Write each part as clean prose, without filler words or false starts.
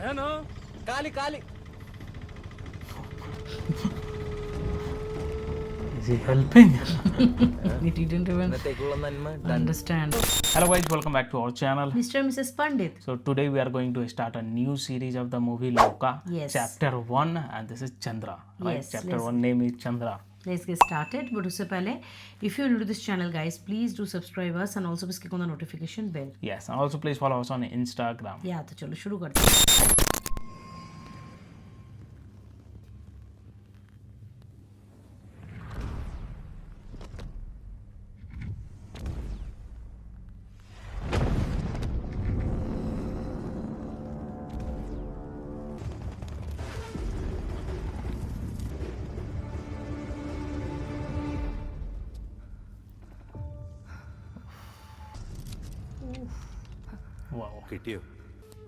ಏನು ಖಾಲಿ ಖಾಲಿ. Is he helping? He didn't even understand. Hello guys, welcome back to our channel. Mr. and Mrs. Pandit. So today we are going to start a new series of the movie Loka. Yes. Chapter 1 and this is Chandra. Right? Yes, Chapter 1 name is Chandra. Let's get started. But usse pehle, if you're new to this channel, guys, please do subscribe us and also click on the notification bell. Yes, and also please follow us on Instagram. Yeah, तो चलो शुरू करते हैं. Wow. കിട്ടിയോ?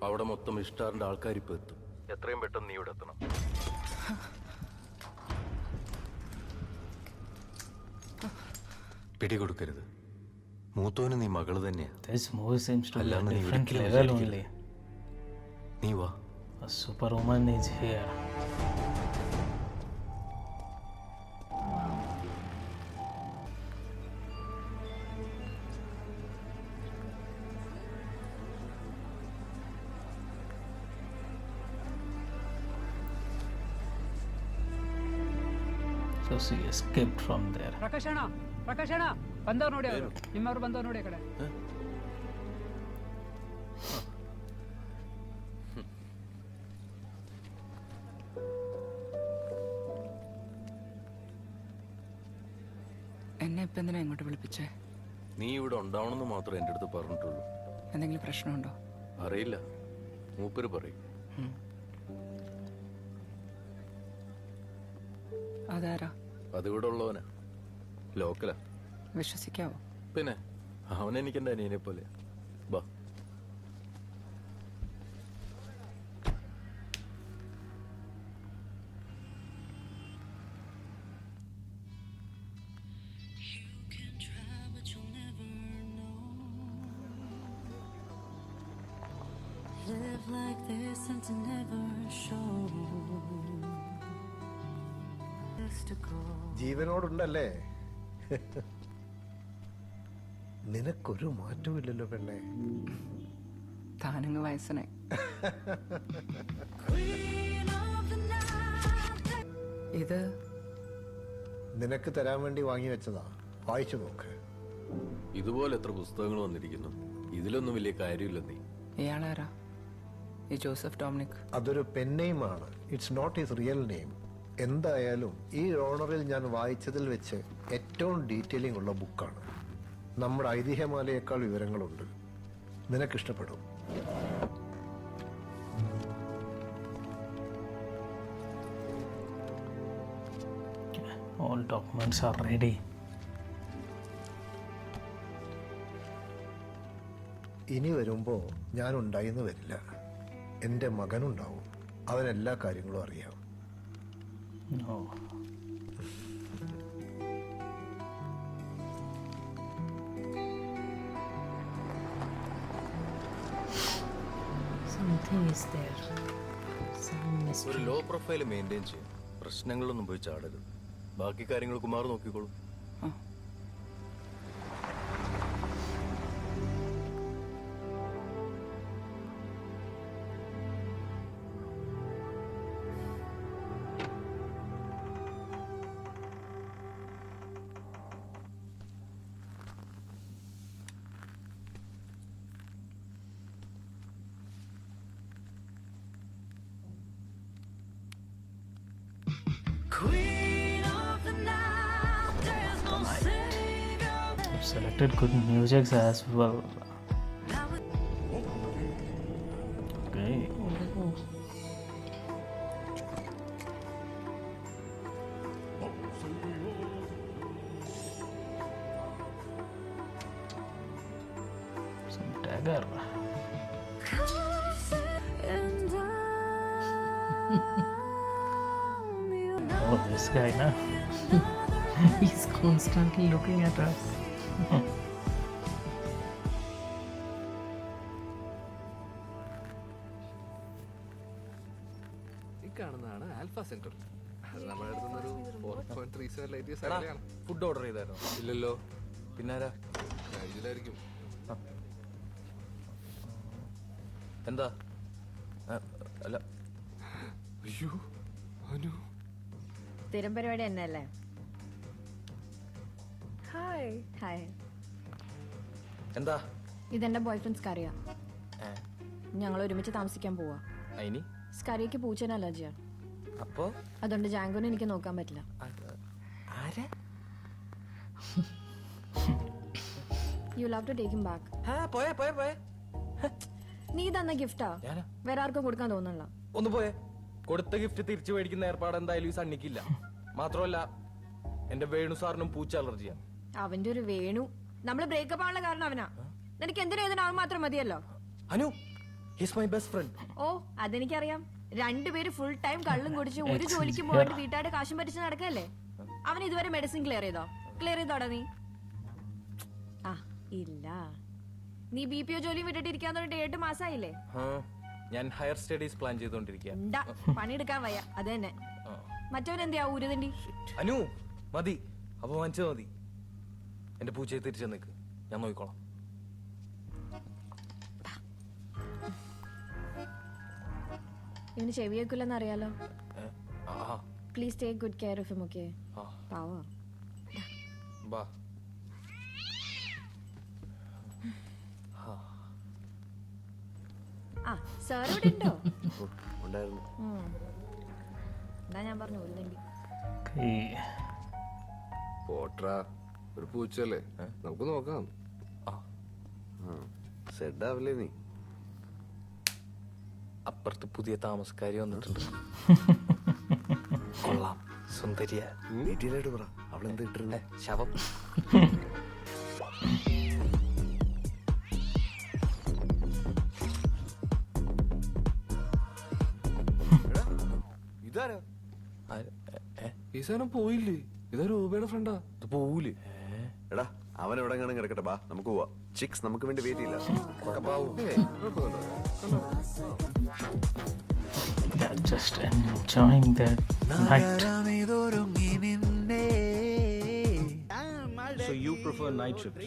അവിടെ മൊത്തം ഇഷ്ടാറിന്റെ ആൾക്കാർ ഇപ്പൊ എത്തും. എത്രയും പെട്ടെന്ന് നീ ഇവിടെ എത്തണം. പിടികൊടുക്കരുത്. മൂത്തോന് നീ മകള് തന്നെയാ. This movie seems to be a അല്ലാന്ന് നീ different ഒരിക്കലും level വിചാരിക്കരുത്. only. നീ വാ. A superwoman is here. So she escaped from there. ಪ್ರಕಾಶಣ್ಣ ಬಂದವ್ರು ನೋಡಿ, ಅವರು ನಿಮ್ಮವ್ರು ಬಂದವ್ರು ನೋಡಿ. ಆ ಕಡೆ എന്നെ ഇപ്പം എന്തിനാ ഇങ്ങോട്ട് വിളിപ്പിച്ചേ? നീ ഇവിടെ ഉണ്ടാവണമെന്ന് മാത്രം എൻ്റെ അടുത്ത് പറഞ്ഞിട്ടുള്ളൂ. എന്തെങ്കിലും പ്രശ്നമുണ്ടോ? അറിയില്ല, മൂപ്പര് പറയും. അതാരാ? അതിവിടെ ഉള്ളവനാ, ലോക്കലാ. വിശ്വസിക്കാവോ? പിന്നെ അവനെനിക്ക് എൻ്റെ അനിയനെ പോലെ. ബാ. Live like this and to never show. ജീവനോടുണ്ടല്ലേ? നിനക്കൊരു മാറ്റമില്ലല്ലോ പെണ്ണെ. താനങ്ങ് വയസ്സനായി. ഇത് നിനക്ക് തരാൻ വേണ്ടി വാങ്ങി വെച്ചതാ, വായിച്ചു നോക്ക്. ഇതുപോലെ എത്ര പുസ്തകങ്ങൾ വന്നിരിക്കുന്നു, ഇതിലൊന്നും വലിയ കാര്യമില്ല. നീ ഇയാളാരാ? ഈ ജോസഫ് ഡൊമിനിക്? അതൊരു പെൻനെയിമാണ്. It's not his real name. എന്തായാലും ഈ ഓണറിൽ ഞാൻ വായിച്ചതിൽ വെച്ച് ഏറ്റവും ഡീറ്റെയിലിംഗ് ഉള്ള ബുക്കാണ്. നമ്മുടെ ഐതിഹ്യമാലയേക്കാൾ വിവരങ്ങളുണ്ട്. നിനക്കിഷ്ടപ്പെടും. All documents are ready. ഇനി വരുമ്പോൾ ഞാൻ ഉണ്ടായിന്ന് വരില്ല. എൻ്റെ മകനുണ്ടാവും. അവനെല്ലാ കാര്യങ്ങളും അറിയാം. No. Something is there. Some ഒരു mystery. ലോ പ്രൊഫൈൽ മെയിൻറ്റെയിൻ ചെയ്യും. പ്രശ്നങ്ങളൊന്നും പോയി ചാടരുത്. ബാക്കി കാര്യങ്ങൾ കുമാർ നോക്കിക്കോളൂ. I've selected good music as well. Okay. Some dagger. Oh, this guy, na? He's constantly looking at us. കാണുന്നതാണ് ആൽഫ സെന്റർ. അത് നമ്മുടെ അടുത്തുനിന്നൊരു 4.37 ലൈറ്റ് ഇയേഴ്സ് അകലെയാണ്. ഫുഡ് ഓർഡർ ചെയ്തായിരുന്നോ? ഇല്ലല്ലോ, പിന്നാരാ? ഇതിലായിരിക്കും. എന്താ? അല്ല, അയ്യോ അനു, സ്ഥിരം പരിപാടി തന്നെയല്ലേ? Hi hi. എന്താ? ഇതെന്റെ ബോയ്ഫ്രണ്ട് സ്കറിയ. ഏ, ഞങ്ങൾ ഒരുമിച്ച് താമസിക്കാൻ പോവാ. അയിനി സ്കറിയക്ക് പൂച്ചേനെ അലർജിയാണ്. അപ്പോ അതുകൊണ്ട് ജാങ്കോനെ എനിക്ക് നോക്കാൻ പറ്റില്ല. ആരാ? You love to take him back. പോയെ പോയെ പോയെ. നീ തന്ന ഗിഫ്റ്റാ, ഞാനാ? വേറെ ആർക്കും കൊടുക്കാൻ തോന്നുന്നില്ല. ഒന്ന് പോയെ. കൊടുത്ത ഗിഫ്റ്റ് തിരിച്ചു മേടിക്കുന്ന ഏർപ്പാട് എന്തായാലും ഈ സണ്ണിക്കില്ല. മാത്രമല്ല എന്റെ വേണു സാറിനും പൂച്ച അലർജിയാണ്. അവന്റെ ഒരു വേണു. നമ്മള് ബ്രേക്കപ്പ് ആണുള്ള കാരണം അവനാ. നിനക്ക് എന്തിനാ അവൻ മാത്രം മതിയല്ലോ. Anu, he's my best friend. ഓ അതെനിക്കറിയാം. രണ്ടുപേര് ഫുൾ ടൈം കള്ളും കുടിച്ച് ഒരു ജോലിക്ക് പോയിട്ട് വീട്ടുകാരുടെ കാശും പറ്റിച്ച് നടക്കല്ലേ. അവൻ ഇതുവരെ മെഡിസിൻ ക്ലിയർ ചെയ്തോടാ നീ? ആ ഇല്ല, നീ BPO ജോലി വിട്ടിട്ട് ഇരിക്കാൻ തുടങ്ങിട്ട് 8 മാസമായില്ലേ? ഞാൻ ഹയർ സ്റ്റഡീസ് പ്ലാൻ ചെയ്തോണ്ടിരിക്കുക. പണിയെടുക്കാൻ വയ്യ, അത് തന്നെ. മറ്റവൻ എന്തിയാ ഊരുതണ്ടി? അനു മതി, അപമാനിച്ചത് മതി. എന്റെ പൂച്ചയെ തിരിച്ചു നിൽക്ക്, ഞാൻ നോക്കിക്കോളാം. ഇവന് ചെവിയേക്കില്ലെന്ന് അറിയാലോ. ആ, please take good care of him. Okay? ആ, പാവോ. ബാ. ആ സാർ ഇവിടെ ഉണ്ടോ? ഉണ്ടായിരുന്നു. എന്താ ഞാൻ പറഞ്ഞു ഊരുതണ്ടി. പോട്രാ, ഒരു പൂച്ചല്ലേ, നമുക്ക് നോക്കാം. സെഡാവില്ലേ നീ? അപ്പുറത്ത് പുതിയ താമസക്കാരി വന്നിട്ടുണ്ട്. കൊള്ളാം, സുന്ദരിയ. ഡീറ്റെയിലായിട്ട് പറ, അവളെന്ത് ഇട്ടിരുന്നേ? ശവം. ഇതാരാ? ഈ സാധനം പോയില്ലേ? ഇതാ രൂപയുടെ ഫ്രണ്ടാ. ഇത് പോവൂല്. എടാ, അവൻ എവിടെ കിടക്കട്ടെ, ബാ നമുക്ക് പോവാ. ചിക്സ് നമുക്ക് വേണ്ടി വെയിറ്റ് ചെയ്യില്ല. They're just enjoying their night. So you prefer night shifts?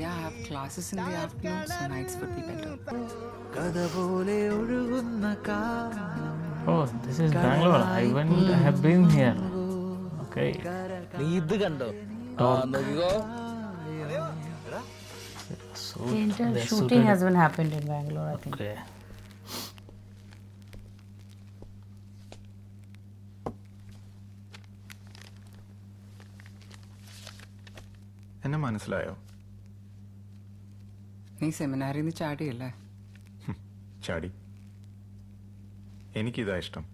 Yeah, I have classes in the afternoon, so nights would be better. Oh, this is Bangalore. I have been here. Okay. നീ ഇത് കണ്ടോ? നോക്കിക്കോ. So The entire they're shooting suited- has been happened in Bangalore, I think. Okay. എന്നെ മനസ്സിലായോ? നീ സെമിനാറിൽ നിന്ന് ചാടിയല്ലേ? ചാടി. എനിക്കിതാ ഇഷ്ടം.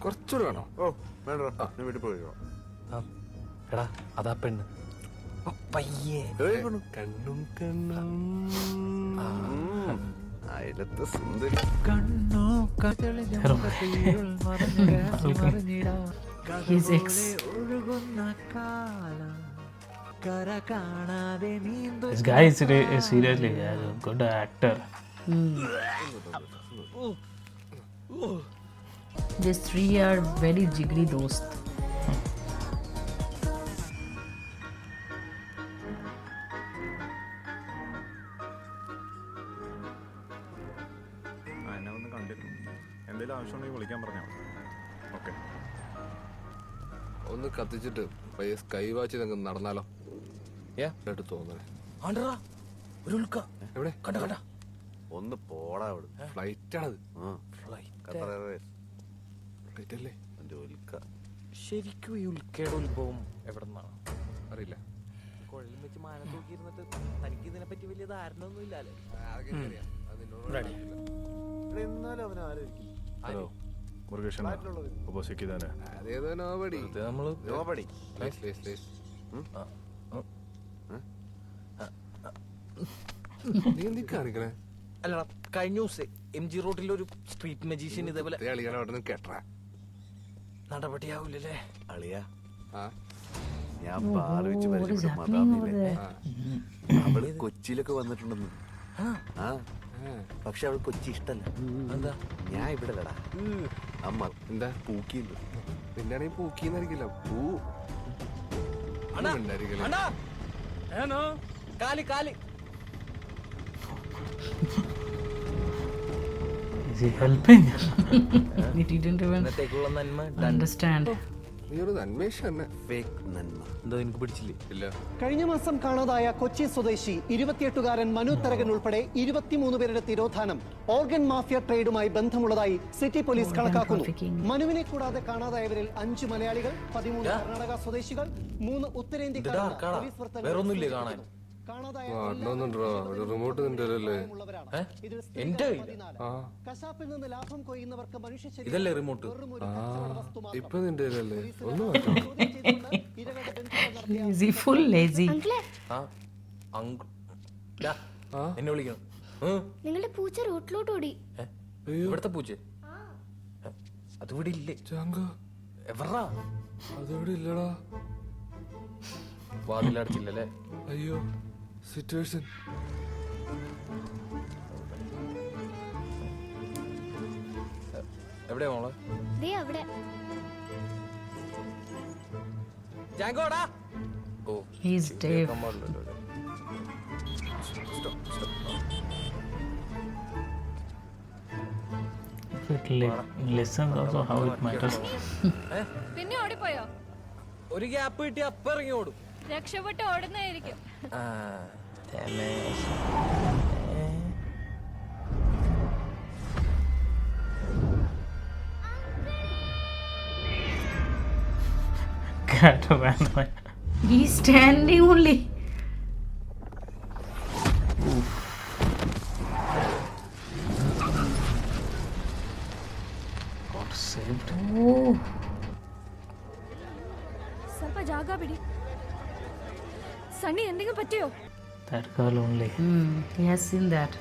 കുറച്ചുകൂടെ വേണോ? ഓ വേണ്ട, വീട്ടിൽ പോയോ? എടാ, അതാ പെണ്ണ്. പയ്യേ കണ്ണും കണ്ണും അയലത്തെ സുന്ദരി. His ex. This guy is seriously a good actor. These three are very jigri dost. എന്നെ ഒന്ന് കണ്ടിരുന്നു. എന്തെങ്കിലും ആവശ്യമുണ്ടെങ്കിൽ വിളിക്കാൻ പറഞ്ഞാൽ മതി. ഓക്കെ. ഒന്ന് കത്തിച്ചിട്ട് പയ്യെ സ്കൈ വാച്ച് നടന്നാലോ? ഏ തോന്നണേ. ആണ്ടറാ, ഒരു ഉൽക്ക. എവിടെ? കണ്ട ഒന്ന് പോടാ അവിടെ. ഫ്ലൈറ്റ് ആണത്. ഖത്തർ എയർവേസ് ഫ്ലൈറ്റ് അല്ലേ? ഉൽക്ക. ശരിക്കും ഈ ഉൽക്കയുടെ ഉത്ഭവം എവിടെ നിന്നാണ്? അറിയില്ല. കുഴലും വെച്ച് മാനം തൂക്കിയിരുന്നിട്ട് തനിക്ക് ഇതിനെ പറ്റി വലിയ ധാരണ ഒന്നും ഇല്ലാലേ. എന്നാലും അവൻ ആലോചിക്കും. ഹലോ മുരുകേഷൻ, ഓപ്പോസിറ്റ് തന്നെ. അതേതോ നോബഡി. നമ്മള് നോബഡി. നീ എന്തി കാണിക്കണേ? അല്ലടാ, കഴിഞ്ഞ ദിവസം MG റോഡിൽ ഒരു സ്ട്രീറ്റ് മജീഷ്യൻ ഇതേപോലെ അളികളെ അവിടെ നിന്ന് കേട്ടാ നടപടിയാവൂലേ? അളിയാ, ആ ഞാൻ പാലോചിച്ച് What is പരിചയപ്പെട്ട happening over മതാമില്ലേ? there? അവള് കൊച്ചിയിലൊക്കെ വന്നിട്ടുണ്ടെന്ന്. ആ പക്ഷെ അവൾ കൊച്ചി ഇഷ്ടല്ല. എന്താ? ഞാൻ ഇവിടെ ഇല്ലടാ. അമ്മ എന്താ പൂക്കിന്ന്? നിന്നാണെങ്കിൽ പൂക്കിന്നായിരിക്കില്ല, പൂ ഉണ്ടായിരിക്കില്ല. കാലി കാലി. Is he helping? He didn't even ഇന്നത്തേക്കുള്ള നന്മ understand. നീ ഒരു നന്മേഷ തന്നെ. ഫേക്ക് നന്മ എന്തോ എനിക്ക് പിടിച്ചില്ലേ? ഇല്ല. കഴിഞ്ഞ മാസം കാണാതായ കൊച്ചി സ്വദേശി 28-കാരൻ മനു തരകൻ ഉൾപ്പെടെ 23 പേരുടെ തിരോധാനം ഓർഗൻ മാഫിയ ട്രേഡുമായി ബന്ധമുള്ളതായി സിറ്റി പോലീസ് കണക്കാക്കുന്നു. മനുവിനെ കൂടാതെ കാണാതായവരിൽ 5 മലയാളികൾ, 13 കർണാടക സ്വദേശികൾ, 3 ഉത്തരേന്ത്യക്കാരാണ് പോലീസ് വേറൊന്നുമില്ലേ കാണാൻ? ഒരു റിമോട്ട് നിന്റെ എന്റെ കശാപ്പിൽ നിന്ന് ലാഭം കൊയ്യുന്നവർക്ക് മനുഷ്യ ഇതല്ലേ റിമോട്ട്? ഇപ്പൊ നിന്റെ അല്ലേ? ഒന്ന് Is he full lazy? എന്നെ വിളിക്കണം. നിങ്ങളുടെ പൂച്ച റോട്ടിലോട്ട് ഓടി. ഇവിടുത്തെ പൂച്ച അതിവിടെ ഇല്ലേ? എവറാ അതവിടെ ഇല്ലടാ. വാതിലടച്ചില്ലല്ലേ? അയ്യോ, സിറ്റുവേഷൻ. എവിടെയാ മോളെ? ദേ അവിടെ. ജാങ്കോടാ. ഓ, He's deaf. If it listens also how it matters. പിന്നെ ഓടിപ്പോയോ? ഒരു ഗ്യാപ്പ് കിട്ടി അപ്പ ഇറങ്ങി ഓടും. രക്ഷപ്പെട്ട് ഓടുന്നതായിരിക്കും. Cat ran away. He's standing only. Got saved. Oh, ಸ್ವಲ್ಪ ಜಾಗ ಬಿಡಿ. സണ്ണി എന്തെങ്കിലും പറ്റിയോ? That girl only. he has seen that.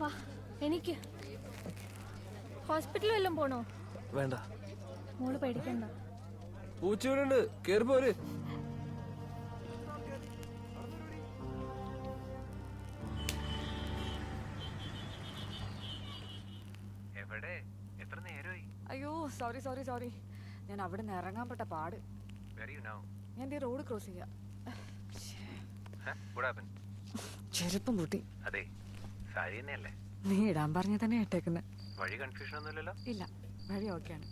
വാ, എനിക്ക് ഹോസ്പിറ്റലിൽ വല്ലതും പോണോ? വേണ്ട, മോള് പേടിക്കണ്ട. പൂച്ച ഇവിടെ ഉണ്ട്, കേറി പോര്. അയ്യോ സോറി സോറി സോറി, ഞാൻ അവിടെ നിന്ന് ഇറങ്ങാൻ പെട്ട പാട്. ഞാൻ റോഡ് ക്രോസ് ചെയ്യാം. ചെരുപ്പം പൊട്ടി. നീ ഇടാൻ പറഞ്ഞ തന്നെ ഇട്ടേക്കുന്നത്. ഇല്ല, വഴി ഓക്കെയാണ്.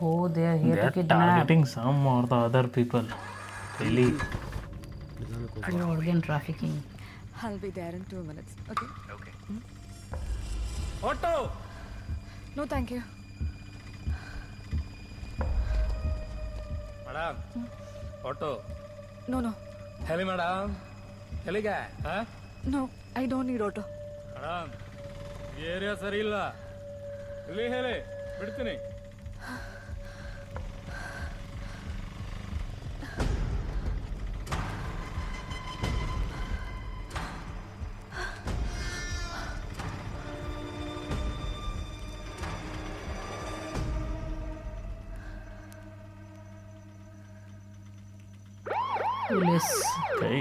Oh, they are here to kidnap. Targeting some or the other people. Really? For organ trafficking. I'll be there in 2 minutes. Okay? Auto. No, thank you. Madam auto. No, no. हेली मैडम, हेली क्या है? No, I don't need auto. Madam ये area सही ಇಲ್ಲ. ಇಲ್ಲಿ ಹೇಳಿ ಬಿಡ್ತೀನಿ. Police. Okay.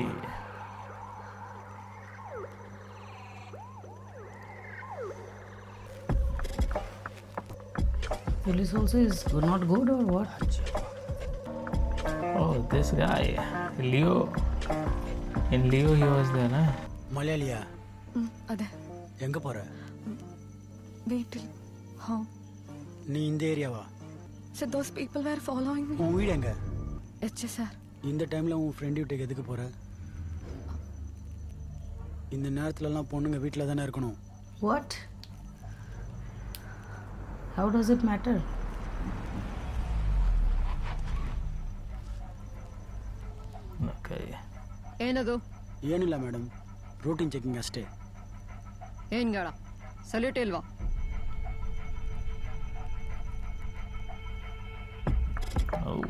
Police also is not good or what? Oh, this guy. Leo. In Leo he was there, na? മലയാളിയാ? അതെ. എങ്ക പോற? വീട്ടിൽ. Home. நீ இந்த ஏரியாவா? So those people were following me. உன் வீடு எங்க? HSR. இந்த டைம்ல உன் ஃப்ரெண்ட் வீட்டுக்கு எதுக்கு போற? இந்த நேரத்துலலாம் பொண்ணுங்க வீட்டில் தானே இருக்கணும். What? How does it matter? Okay. ಏನದು? ಏನಿಲ್ಲ ಮೇಡಮ್, ರೂಟೀನ್ ಚೆಕಿಂಗ್ ಅಷ್ಟೇ. ಏನ್ ಗಾಡ ಸಲ್ಯೂಟ್ ಇಲ್ವಾ? Oh.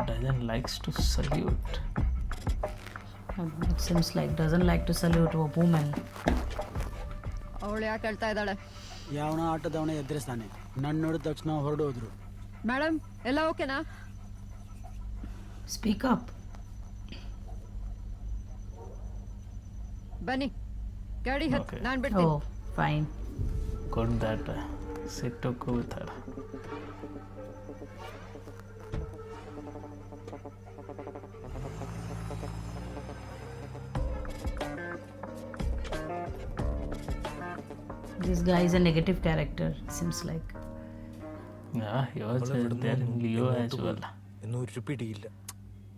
Doesn't likes to salute. It seems like doesn't like to salute a woman. ಅವಳು ಯಾಕೆ ಹೇಳ್ತಾ ಇದ್ದಾಳೆ? ಯಾವನ ಆಟದವನ ಎದುರಿಸ್ತಾನೆ, ನನ್ನ ನೋಡಿದ ತಕ್ಷಣ ಹೊರಡೋದ್ರು. ಮೇಡಮ್ ಎಲ್ಲ ಓಕೆನಾ? Speak up. ಬನ್ನಿ ಗಾಡಿ ಹತ್ತು, ನಾನು ಬಿಡ್ತೀನಿ. Oh, fine. Good that Sid took with her. This guy is a negative character, seems like. Yeah, he was there in Leo as well. എന്നൊരു പിടിയില്ല.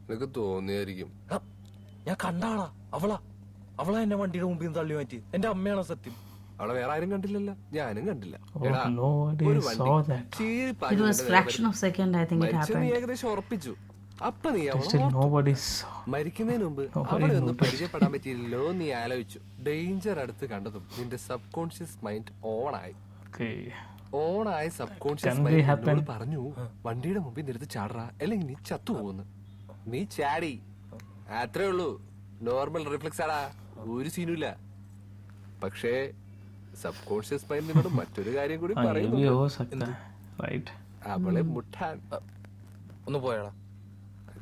നിനക്ക് തോന്നിയായിരിക്കും. ഞാൻ കണ്ടാളാ, അവളാ എന്നെ വണ്ടിയുടെ മുമ്പിൽ നിന്ന് തള്ളി മാറ്റി. എന്റെ അമ്മയാണോ സത്യം? അവളെ വേറെ ആരും കണ്ടില്ലല്ലോ, ഞാനും കണ്ടില്ല. Oh, nobody saw that. It was fraction of second, I think it നീ happened. ഏകദേശം ഉറപ്പിച്ചു. അപ്പൊ നീ Still nobody saw. മരിക്കുന്നതിന് മുമ്പ് അവളെ ഒന്നും പരിചയപ്പെടാൻ പറ്റിയില്ലല്ലോ നീ ആലോചിച്ചു. ഡേഞ്ചർ അടുത്ത് കണ്ടതും നിന്റെ സബ് കോൺഷ്യസ് മൈൻഡ് ഓണായി. Okay. ഓണായി sub conscious Can they happen? Mind പറഞ്ഞു വണ്ടിയുടെ മുമ്പിൽ നിർത്തി ചാടറാ, അല്ലെങ്കിൽ നീ ചത്തു പോകുന്നു. നീ ചാടി, അത്രേ ഉള്ളൂ. നോർമൽ റിഫ്ലക്സ് ആടാ, ഒരു സീനുമില്ല. പക്ഷേ സബ് കോൺഷ്യസ് മൈൻഡ് നിന്നോട് മറ്റൊരു കാര്യം കൂടി ये भी പറയുന്നു. हो सकता है, right? അവളെ മുട്ടാൻ. ഒന്ന് പോയാടാ.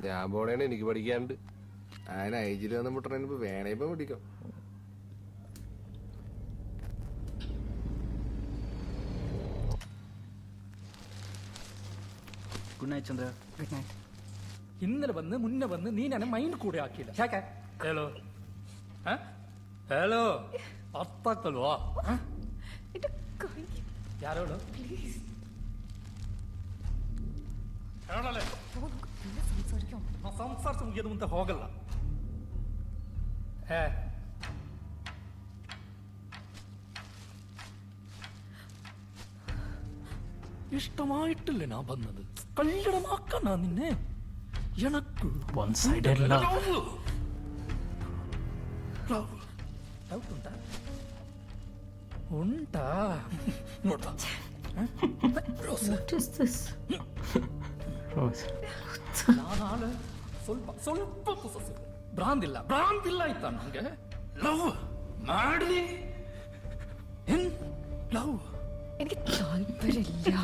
ഞാൻ പോണേണ്, എനിക്ക് പഠിക്കാണ്ട്. ആ നൈജിൽ വന്ന് മുട്ടണ വേണേ ഇപ്പൊ പഠിക്കാം. Good night Chandra. Good night. ഇന്നലെ വന്ന് മുന്നേ വന്ന് നീ എന്നെ മൈൻഡ് കൂടെ ആക്കിയില്ല. Hello hello അത്തക്കಲ್ವಾ? ಯಾರೋಳು? ಹೇಳಲೆ ಸಂಸಾರಿಸ ಮುಗಿಯೋದು ಅಂತ ಹೋಗಲ್ಲ. ഇഷ്ടമായിട്ടില്ലേ ഞാൻ വന്നത്? കല്യാണമാക്കാനാ നിന്നെ? എനക്ക് One-sided love. ಡೌಟ್ ಉಂಟಾ? ನೋಡ್ತಾ What is this? Rose. ನಾನಾಳೆ ಸ್ವಲ್ಪ ಪೊಸೆಸಿವ್. ಭ್ರಾಂತಿಲ್ಲ ಆಯ್ತಾ ನಂಗೆ? ಲವ್ ಮಾಡಿ ಲವ್ എനിക്ക് താല്പര്യമില്ല.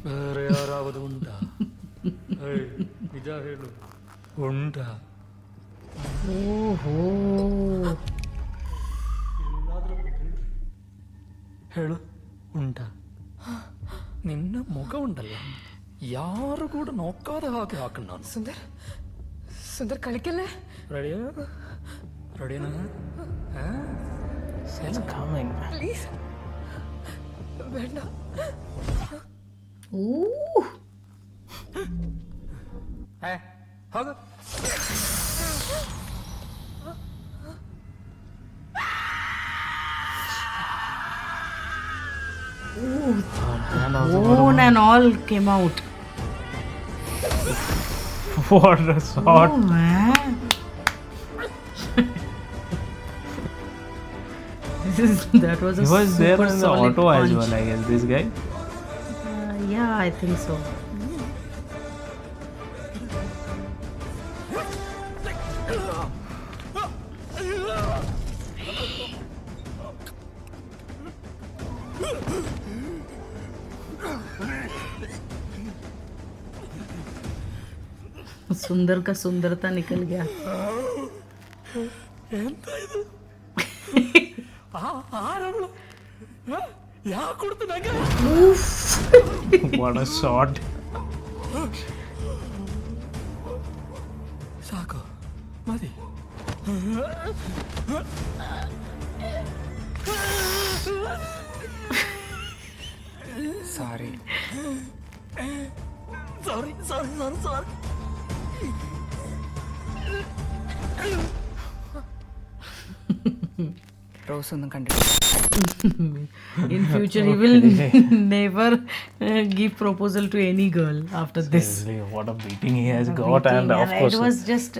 ಬೇರೆ ಯಾರಾவது ಉಂಟಾ? ನಿಜ ಹೇಳು, ಉಂಟಾ? ಓಹೋ, ಹೇಳು, ಉಂಟಾ? ನಿನ್ನ ಮುಖ ಉಂಟಲ್ಲ, ಯಾರು ಕೂಡ ನೋക്കാതെ ಹಾಕಿ ಹಾಕಣ ನಾನು. സുന്ദർ കളിക്കല്ലേ? റെഡിയാ? It's coming. പ്ലീസ് വേണ്ട. ooh, ಹೋಗು. bone and all came out. What a shot. Oh man. That was a He was there super in the solid auto punch. as well, I guess, this guy. Yeah, I think so. सुंदर का सुंदरता निकल गया. What a shot. ಸಾಕು ಮದಿ. ಸಾರಿ. Rose ഒന്നും കണ്ടില്ല. In future, he will never give proposal to any girl after this. Seriously, what a beating he has got, and of course, it was just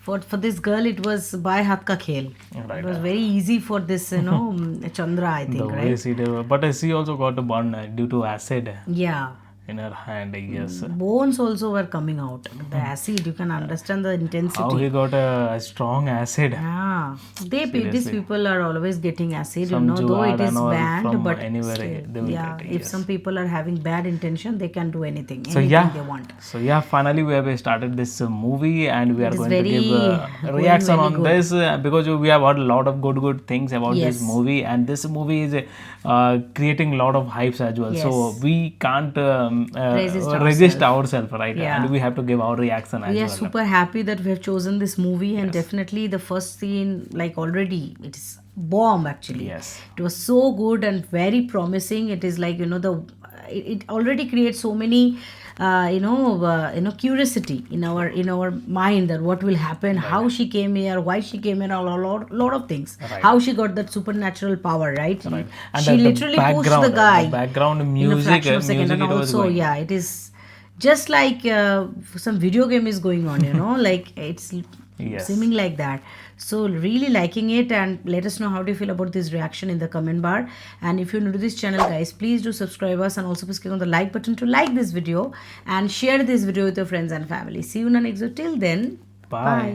for this girl, it was by hath ka khel. Right. It was very easy for this Chandra, I think, the way right? she did, but she also got a burn due to acid. Yeah. in her hand, I guess. Bones also were coming out. The acid, you can understand the intensity. How he got a strong acid. Yeah, these people are always getting acid, Some though it Jugaad is and all banned, from but anywhere still, they will yeah, get it, if some people are having bad intention, they can do anything, So anything they want. finally we have started this movie, and we are is going to very- give a going reaction very on good. this because we have heard a lot of good things about this Yes. movie, and this movie is creating a lot of hypes as well. So Yes. we can't Resist ourselves, right? Yeah. And we have to give our reaction as We are well. super happy that we have chosen this movie, and definitely the first scene, like already, it is bomb actually. Yes. It was so good and very promising. It is like it already creates so many curiosity in our mind that what will happen, how she came here, why she came here, a lot of things. How she got that supernatural power, right? And She the literally pushed the guy background in a music, fraction of a second, and it was also going. it is just like some video game is going on, like it's Yes. seeming like that. So really liking it, and let us know how do you feel about this reaction in the comment bar. And if you're new to this channel, guys, please do subscribe us, and also please click on the like button to like this video and share this video with your friends and family. See you in the next video. Till then, Bye.